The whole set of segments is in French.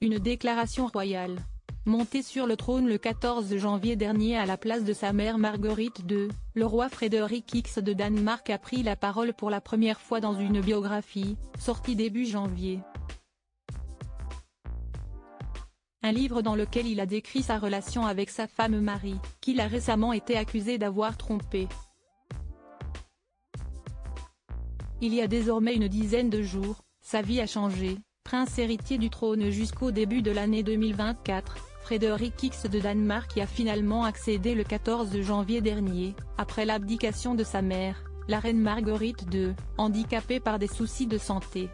Une déclaration royale. Monté sur le trône le 14 janvier dernier à la place de sa mère Marguerite II, le roi Frédéric X de Danemark a pris la parole pour la première fois dans une biographie, sortie début janvier. Un livre dans lequel il a décrit sa relation avec sa femme Marie, qu'il a récemment été accusé d'avoir trompé. Il y a désormais une dizaine de jours, sa vie a changé. Prince héritier du trône jusqu'au début de l'année 2024, Frédéric X de Danemark y a finalement accédé le 14 janvier dernier, après l'abdication de sa mère, la reine Marguerite II, handicapée par des soucis de santé.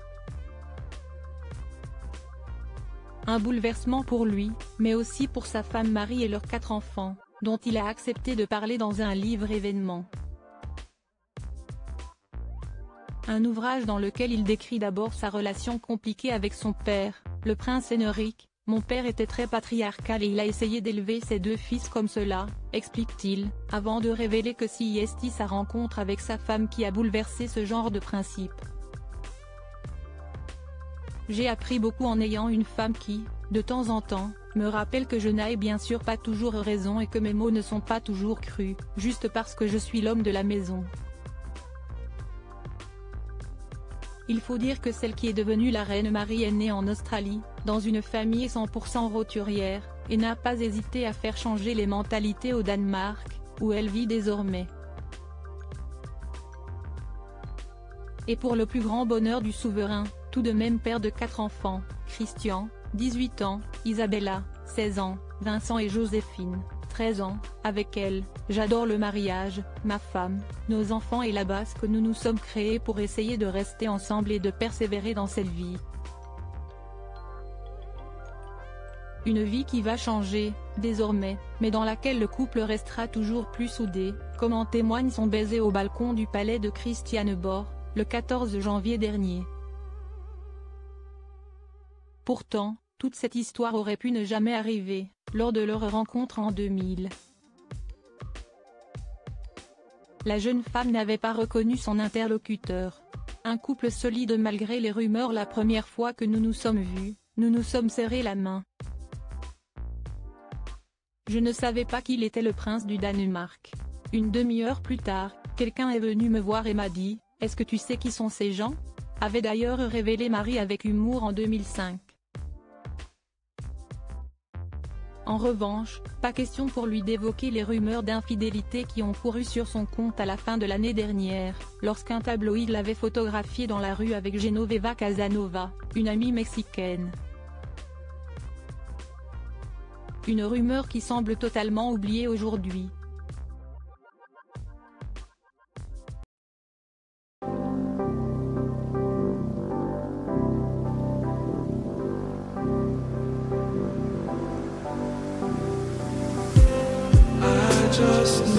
Un bouleversement pour lui, mais aussi pour sa femme Marie et leurs 4 enfants, dont il a accepté de parler dans un livre événement. Un ouvrage dans lequel il décrit d'abord sa relation compliquée avec son père, le prince Henrik. « Mon père était très patriarcal et il a essayé d'élever ses 2 fils comme cela », explique-t-il, avant de révéler que si est sa rencontre avec sa femme qui a bouleversé ce genre de principe. J'ai appris beaucoup en ayant une femme qui, de temps en temps, me rappelle que je n'ai bien sûr pas toujours raison et que mes mots ne sont pas toujours crus, juste parce que je suis l'homme de la maison. Il faut dire que celle qui est devenue la reine Marie est née en Australie, dans une famille 100% roturière, et n'a pas hésité à faire changer les mentalités au Danemark, où elle vit désormais. Et pour le plus grand bonheur du souverain, tout de même père de 4 enfants, Christian, 18 ans, Isabella, 16 ans, Vincent et Joséphine, 13 ans, avec elle, j'adore le mariage, ma femme, nos enfants et la base que nous nous sommes créés pour essayer de rester ensemble et de persévérer dans cette vie. Une vie qui va changer, désormais, mais dans laquelle le couple restera toujours plus soudé, comme en témoigne son baiser au balcon du palais de Christianeborg, le 14 janvier dernier. Pourtant, toute cette histoire aurait pu ne jamais arriver, lors de leur rencontre en 2000. La jeune femme n'avait pas reconnu son interlocuteur. Un couple solide malgré les rumeurs. La première fois que nous nous sommes vus, nous nous sommes serré la main. Je ne savais pas qu'il était le prince du Danemark. Une demi-heure plus tard, quelqu'un est venu me voir et m'a dit « Est-ce que tu sais qui sont ces gens ?» avait d'ailleurs révélé Marie avec humour en 2005. En revanche, pas question pour lui d'évoquer les rumeurs d'infidélité qui ont couru sur son compte à la fin de l'année dernière, lorsqu'un tabloïd l'avait photographié dans la rue avec Genoveva Casanova, une amie mexicaine. Une rumeur qui semble totalement oubliée aujourd'hui. Just